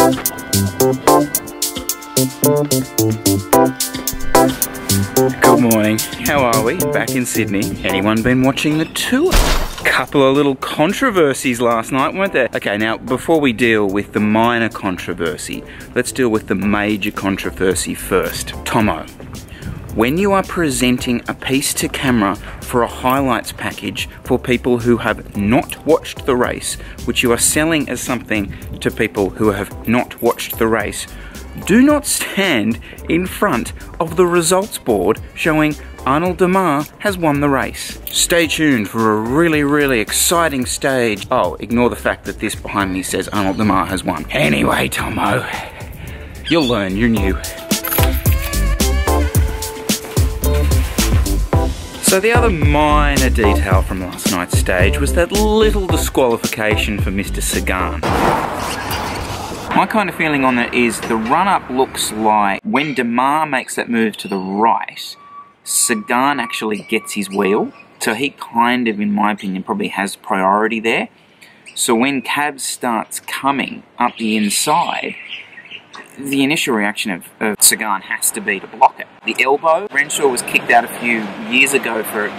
Good morning. How are we? Back in Sydney. Anyone been watching the tour? Couple of little controversies last night, weren't there? Okay, now before we deal with the minor controversy, let's deal with the major controversy first. Tomo, when you are presenting a piece to camera for a highlights package for people who have not watched the race, which you are selling as something to people who have not watched the race, do not stand in front of the results board showing Arnold Demar has won the race. Stay tuned for a really exciting stage. Oh, ignore the fact that this behind me says Arnold Demar has won. Anyway, Tomo, you'll learn, you're new. So the other minor detail from last night's stage was that little disqualification for Mr. Sagan. My kind of feeling on it is the run-up looks like when Demar makes that move to the right, Sagan actually gets his wheel. So he kind of, in my opinion, probably has priority there. So when Cab starts coming up the inside, the initial reaction of Sagan has to be to block it. The elbow, Renshaw was kicked out a few years ago for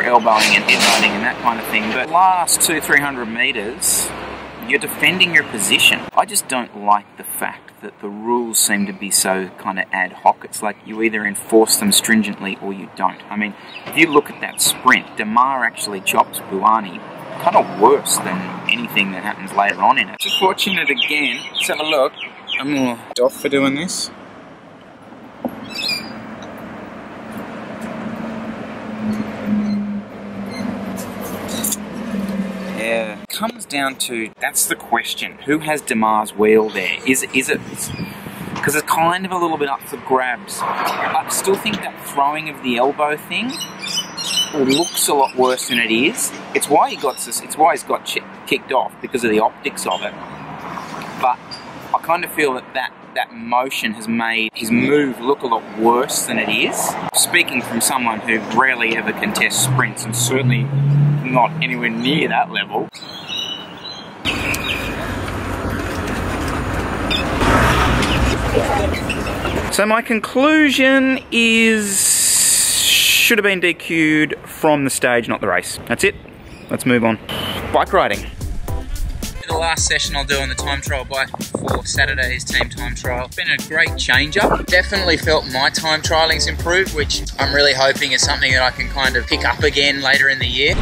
elbowing and headbutting and that kind of thing. But last 200-300 metres, you're defending your position. I just don't like the fact that the rules seem to be so kind of ad hoc. It's like you either enforce them stringently or you don't. I mean, if you look at that sprint, Demar actually chops Buani kind of worse than anything that happens later on in it. Just watching it again, let's have a look. I'm more off for doing this. Yeah, it comes down to, that's the question. Who has Demar's wheel there? Is it, because it's kind of a little bit up for grabs. I still think that throwing of the elbow thing looks a lot worse than it is. It's why he's got kicked off, because of the optics of it. But I kind of feel that motion has made his move look a lot worse than it is. Speaking from someone who rarely ever contests sprints, and certainly not anywhere near that level. So my conclusion is, should have been DQ'd from the stage, not the race. That's it. Let's move on. Bike riding. The last session I'll do on the time trial bike for Saturday's team time trial. It's been a great change-up. Definitely felt my time trialing's improved, which I'm really hoping is something that I can kind of pick up again later in the year.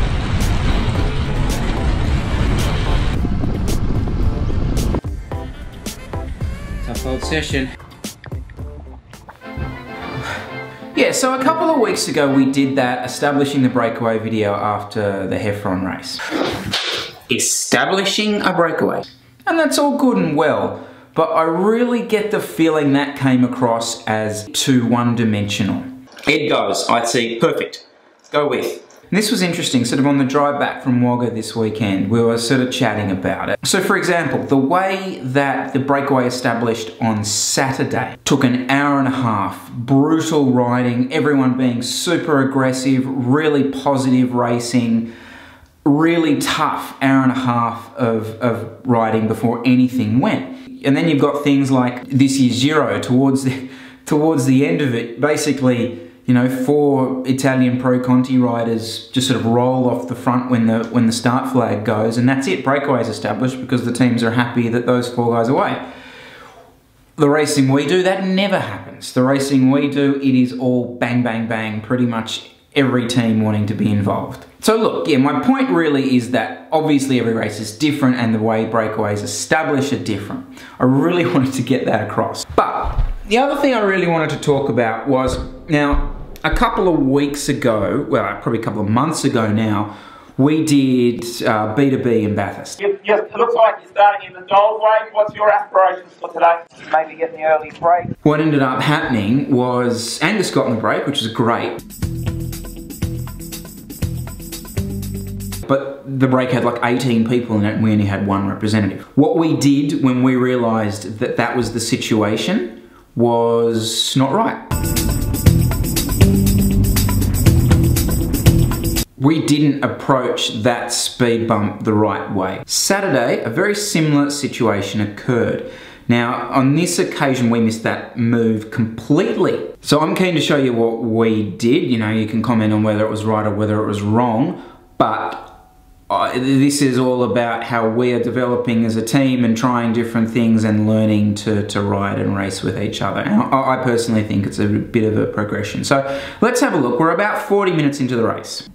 Tough old session. Yeah, so a couple of weeks ago we did that establishing the breakaway video after the Heffron race. Establishing a breakaway. And that's all good and well, but I really get the feeling that came across as too one-dimensional. Ed goes, I'd see, perfect, go with. And this was interesting, sort of on the drive back from Wagga this weekend, we were sort of chatting about it. So for example, the way that the breakaway established on Saturday took an hour and a half, brutal riding, everyone being super aggressive, really positive racing, really tough hour and a half of riding before anything went. And then you've got things like this year's Giro towards the end of it, basically, you know, 4 Italian Pro Conti riders just sort of roll off the front when the start flag goes, and that's it. Breakaway's established because the teams are happy that those 4 guys are away. The racing we do, that never happens. The racing we do, it is all bang, bang, bang, pretty much every team wanting to be involved. So look, yeah, my point really is that obviously every race is different and the way breakaways established are different. I really wanted to get that across. But the other thing I really wanted to talk about was, now, a couple of weeks ago, well, probably a couple of months ago now, we did B2B in Bathurst. Yes, it looks like you're starting in the gold race. What's your aspirations for today? Maybe get in the early break. What ended up happening was Angus got in the break, which was great. But the break had like 18 people in it and we only had 1 representative. What we did when we realised that that was the situation was not right. We didn't approach that speed bump the right way. Saturday, a very similar situation occurred. Now, on this occasion, we missed that move completely. So I'm keen to show you what we did. You know, you can comment on whether it was right or whether it was wrong, but this is all about how we are developing as a team and trying different things and learning to ride and race with each other. And I personally think it's a bit of a progression. So let's have a look. We're about 40 minutes into the race.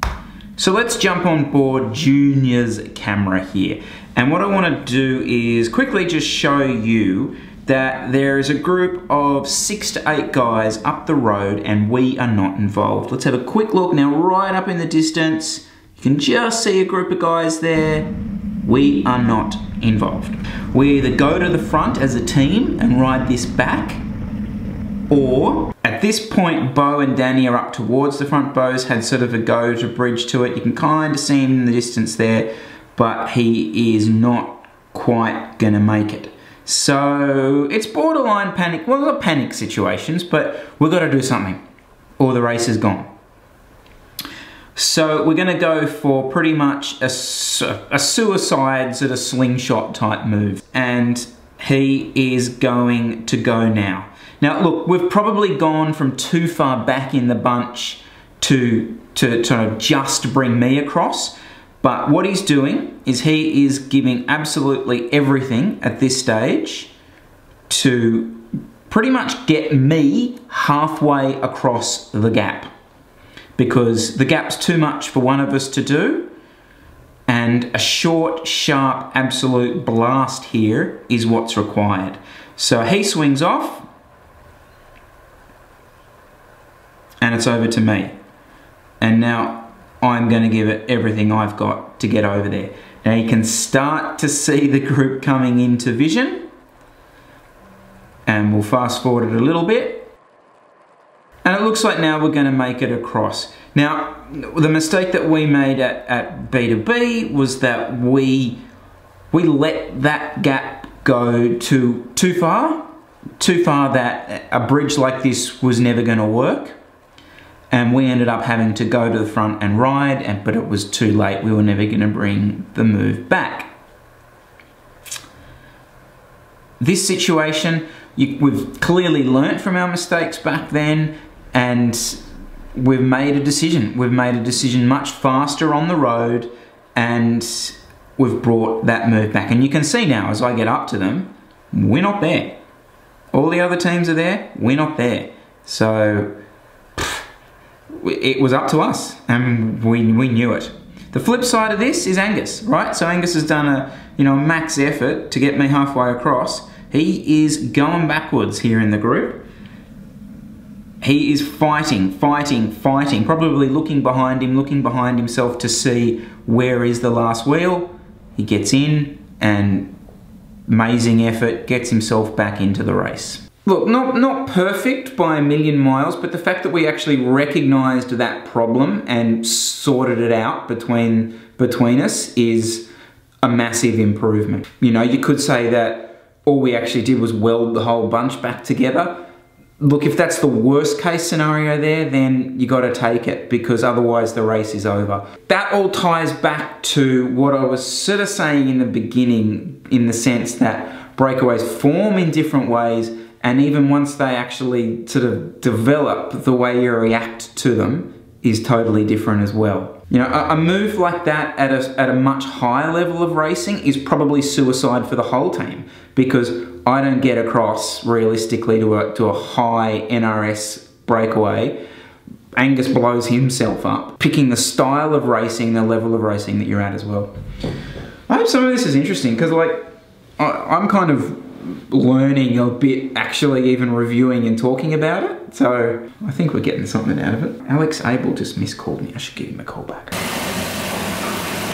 So let's jump on board Junior's camera here. And what I want to do is quickly just show you that there is a group of 6 to 8 guys up the road and we are not involved. Let's have a quick look now. Right up in the distance, you can just see a group of guys there. We are not involved. We either go to the front as a team and ride this back, or at this point, Bo and Danny are up towards the front. Bo's had sort of a go to bridge to it. You can kind of see him in the distance there, but he is not quite gonna make it. So it's borderline panic. Well, not panic situations, but we've got to do something or the race is gone. So we're gonna go for pretty much a suicide sort of slingshot type move. And he is going to go now. Now look, we've probably gone from too far back in the bunch to just bring me across. But what he's doing is he is giving absolutely everything at this stage to pretty much get me halfway across the gap. Because the gap's too much for one of us to do, and a short, sharp, absolute blast here is what's required. So he swings off, and it's over to me. And now I'm going to give it everything I've got to get over there. Now you can start to see the group coming into vision, and we'll fast forward it a little bit. And it looks like now we're going to make it across. Now, the mistake that we made at B2B was that we let that gap go too far that a bridge like this was never going to work. And we ended up having to go to the front and ride, but it was too late. We were never going to bring the move back. This situation, we've clearly learnt from our mistakes back then, and we've made a decision. We've made a decision much faster on the road, and we've brought that move back. And you can see now, as I get up to them, we're not there. All the other teams are there, we're not there. So it was up to us, and we knew it. The flip side of this is Angus, right? So Angus has done a max effort to get me halfway across. He is going backwards here in the group. He is fighting, probably looking behind himself to see where is the last wheel. He gets in and amazing effort, gets himself back into the race. Look, not perfect by a million miles, but the fact that we actually recognized that problem and sorted it out between us is a massive improvement. You know, you could say that all we actually did was weld the whole bunch back together. Look, if that's the worst case scenario there, then you got to take it, because otherwise the race is over. That all ties back to what I was sort of saying in the beginning, in the sense that breakaways form in different ways, and even once they actually sort of develop, the way you react to them is totally different as well. You know, a move like that at a much higher level of racing is probably suicide for the whole team, because I don't get across realistically to a high NRS breakaway. Angus blows himself up, picking the style of racing, the level of racing that you're at as well. I hope some of this is interesting, because like I'm kind of learning a bit, actually even reviewing and talking about it. So I think we're getting something out of it. Alex Abel just miscalled me. I should give him a call back.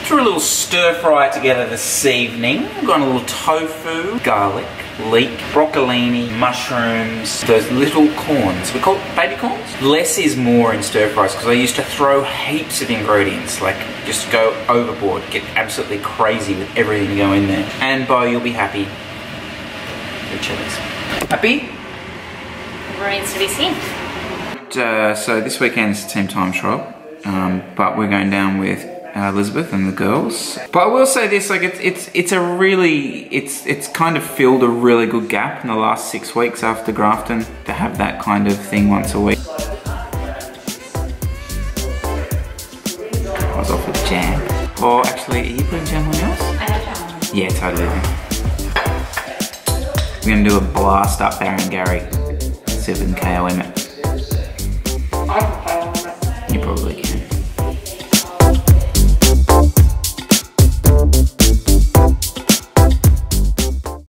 Threw a little stir fry together this evening. We've got a little tofu, garlic, leek, broccolini, mushrooms, those little corns. We call it baby corns? Less is more in stir fries, because I used to throw heaps of ingredients, like just go overboard, get absolutely crazy with everything to go in there. And Bo, you'll be happy. Chilies. Happy? Remains to be seen. So this weekend's team time trial, but we're going down with Elizabeth and the girls. But I will say this, like it's a really, it's kind of filled a really good gap in the last 6 weeks after Grafton to have that kind of thing once a week. I was off with jam. Or actually, are you putting jam on yours? I have jam on. Yeah, totally. We're gonna do a blast up Aaron Gary. See if we can KO him it. I can KO him it. You probably can.